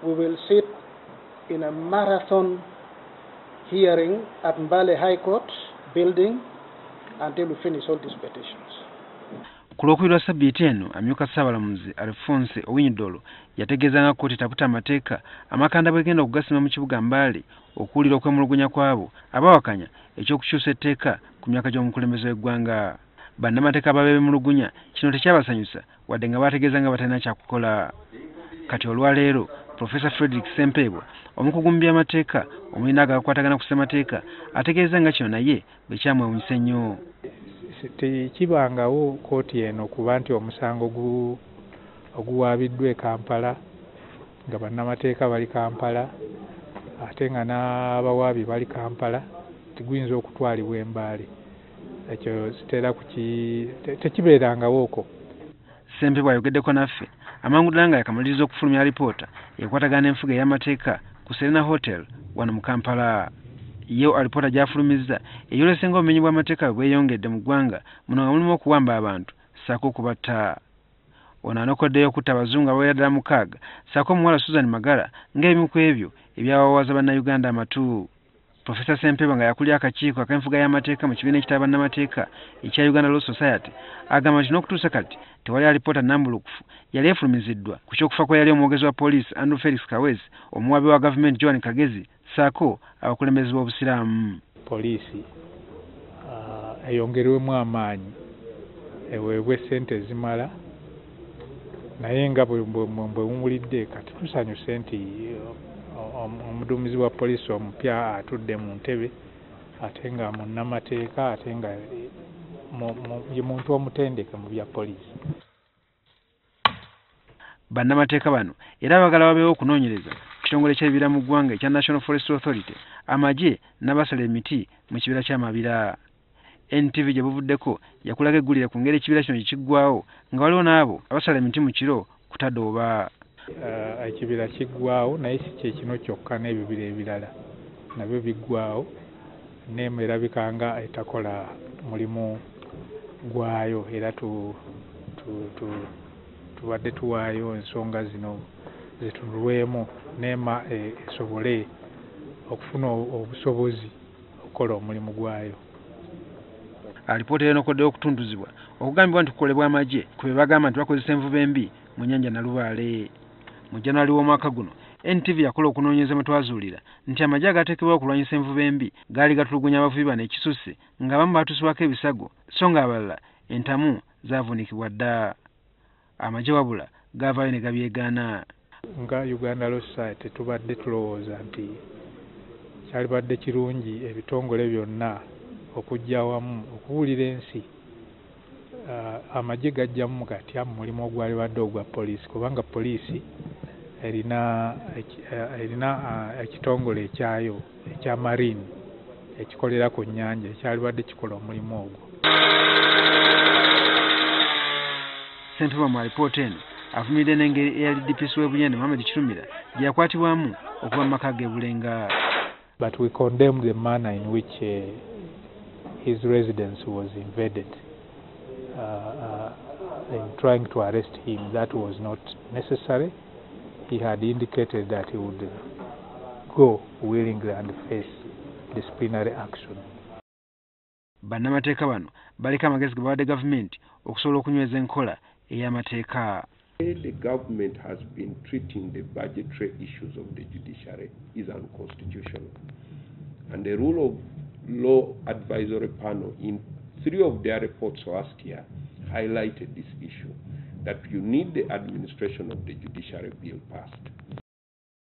we will sit in a marathon hearing at Mbale High Court building until we finish all these petitions. Ku Lwokubiri Ssabbiiti eno amyuka Ssaabalamuzi Alphose Owinyi Ddolo yategeeza nga kkooti taputa amateeka amakanda bw'egenda okugasima mu kibuga Mbale okuwulira okwemulugunya kwabo abawakanya eky'okukyusa etteeka ku myaka gy'omukulembeze w'eggwanga. Bannamateeka ab'abeemulugunya kino tekyabasanyusa wadde nga baategeeza nga batalina kyakukola. Kati olwaleero Pulofeesa Fredrick Ssempebwa omukugu mu by'amateeka omulina agakwatagana ku ssemateeka ategeeza nga kino naye bwe kyamwewunyisa ennyo. Tekibangawo kkooti eno kuba nti omusango oguwaabiddwa e Kampala nga bannamateeka bali Kampala ate nga n'abawaabi bali Kampala teguyinza okutwalibwa e Mbale. Ekyo tekibeerangawooko. Ssempebwa ayogeddeko naffe amangu ddala nga yakamaliriza okufulumya alipoota ekwatagana n'enfuga ey'amateeka ku Serena Hotel wano mu Kampala. Yo alipoota gy'afulumizza eyolesenga obumenyi bw'amateeka bwe bweyongedde mu ggwanga muno nga mulimu okuwamba abantu ssaako okubatta. Ono anokoddeyo okutta abazungu abawerera ddala 6 ssaako omuwala Susan Magala ng'ebimu ku ebyo ebyawawaza bannayuganda amatu. Pulofeesa Ssempebwa nga yakulira akakiiko ak'enfuga y'amateeka mu kibiina ekitaba bannamateeka ekya Uganda Law Society agamba nti n'okutuusa kati tewali alipoota nnambulukufu yali efulumiziddwa ku ky'okufa kwe yali omwogezi wa poliisi Andrew Felix Kawezi, omuwaabi wa gavumenti John Kagezi ssaako abakulembeze b'obusiraamu. Poliisi eyongerwemu amaanyi eweebwe ssente ezimala naye nga bwe wumulidde kati tusanyuse nti omuduumizi wa poliisi omupya atudde mu ntebe ate nga munnamateeka ate nga ye muntu omutendeke mu bya poliisi. Bannamateeka bano era bagala babeewo okunoonyereza ku kitongole ky'ebibira mu ggwanga ekya National Forestry Authority amagye n'abasala emiti mu kibira ky'amabira. NTV gye buvuddeko yakulaga eggulire ku ngeri ekibira kino gye kiggwaawo nga waliwo n'abo abasala emiti mu kiro kutadooba. Ekibira kiggwaawo naye si kye kino kyokka n'ebibira ebirala nabyo biggwaawo n'emu erabika nga etakola mulimu gwayo era tubadde tuwaayo ensonga zino zitunulwemu n'ema esobole okufuna obusobozi okukola omulimu gwayo. Alipoota enokoddeyo okutunduzibwa okugambibwa nti kukolebwa amagye ku bye bagamba nti bakozesa envuba embi mu nnyanja Nalubaale. Mu January w'omwaka guno NTV yakola okunoonyereza mwe twazuulira nti amagye agateekebwawo okulwanyisa envuba embi gaali gatulugunya abavubi bano ekisusse ng'abamu baatusibwako ebisago so ng'abalala entamu zaavuunikibwa dda. Amagye wabula gaavaayo ne gabyegaana. Nga Uganda Law Society tubadde tulowooza nti kyalibadde kirungi ebitongole byonna okujja awamu okuwulira ensi amagye gajjamu gatya mu mulimu ogwalibadde ogwa poliisi kubanga poliisi erina ekitongole ekyayo ekya marine ekikolera ku nnyanja ekyalibadde kikola omulimu ogwo. Ssempebwa mu alipoota eno avumiridde n'engeri eyali DPC w'Ebuyende Mohammed Kirumira gye yakwatibwamu okuva mu maka g'ebulenga. But we condemn the manner in which his residence was invaded. In trying to arrest him, that was not necessary. He had indicated that he would go willingly and face disciplinary action. Bannamateeka bano baliko amagezi ge bawadde gavumenti okusobola okunyweza enkola ey'amateeka. The government has been treating the budgetary issues of the judiciary is unconstitutional. And the rule of law advisory panel in 3 of their reports last year highlighted this issue, that you need the administration of the judiciary bill passed.